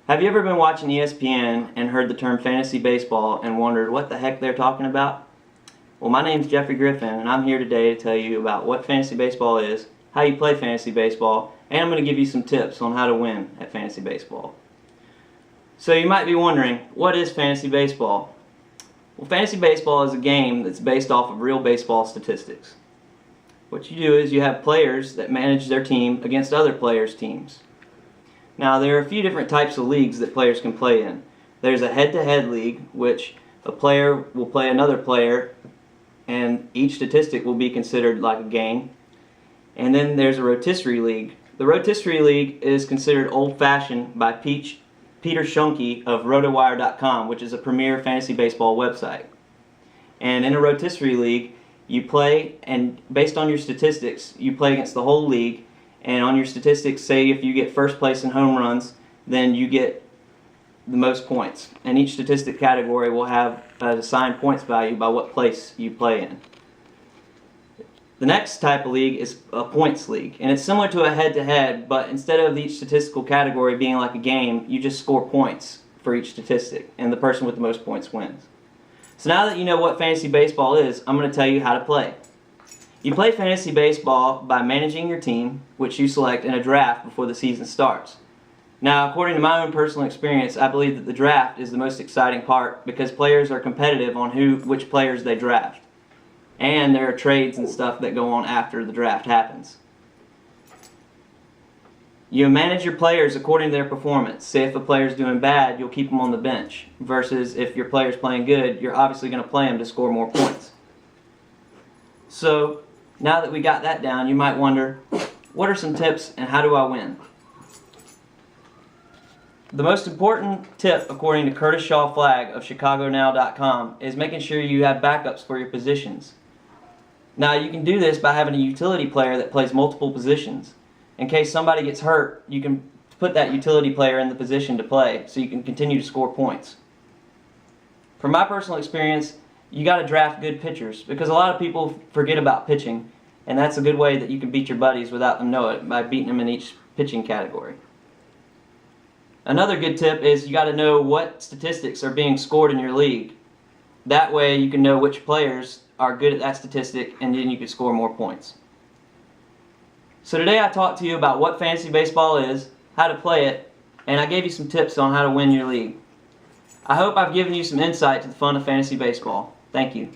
Have you ever been watching ESPN and heard the term fantasy baseball and wondered what the heck they're talking about? Well, my name's Jeffrey Griffin, and I'm here today to tell you about what fantasy baseball is, how you play fantasy baseball, and I'm going to give you some tips on how to win at fantasy baseball. So you might be wondering, what is fantasy baseball? Well, fantasy baseball is a game that's based off of real baseball statistics. What you do is you have players that manage their team against other players' teams. Now, there are a few different types of leagues that players can play in. There's a head-to-head league, which a player will play another player, and each statistic will be considered like a game. And then there's a rotisserie league. The rotisserie league is considered old-fashioned by Peter Schoenke of RotoWire.com, which is a premier fantasy baseball website. And in a rotisserie league, you play, and based on your statistics, you play against the whole league. And on your statistics, say if you get first place in home runs, then you get the most points. And each statistic category will have an assigned points value by what place you play in. The next type of league is a points league. And it's similar to a head-to-head, but instead of each statistical category being like a game, you just score points for each statistic. And the person with the most points wins. So now that you know what fantasy baseball is, I'm going to tell you how to play. You play fantasy baseball by managing your team, which you select in a draft before the season starts. Now, according to my own personal experience, I believe that the draft is the most exciting part because players are competitive on which players they draft. And there are trades and stuff that go on after the draft happens. You manage your players according to their performance. Say if a player's doing bad, you'll keep them on the bench. Versus if your player's playing good, you're obviously going to play them to score more points. So, now that we got that down, you might wonder, what are some tips and how do I win? The most important tip, according to Curtis Shaw Flagg of ChicagoNow.com, is making sure you have backups for your positions. Now, you can do this by having a utility player that plays multiple positions. In case somebody gets hurt, you can put that utility player in the position to play so you can continue to score points. From my personal experience, you got to draft good pitchers because a lot of people forget about pitching, and that's a good way that you can beat your buddies without them know it, by beating them in each pitching category. Another good tip is you got to know what statistics are being scored in your league. That way you can know which players are good at that statistic, and then you can score more points. So today I talked to you about what fantasy baseball is, how to play it, and I gave you some tips on how to win your league. I hope I've given you some insight to the fun of fantasy baseball. Thank you.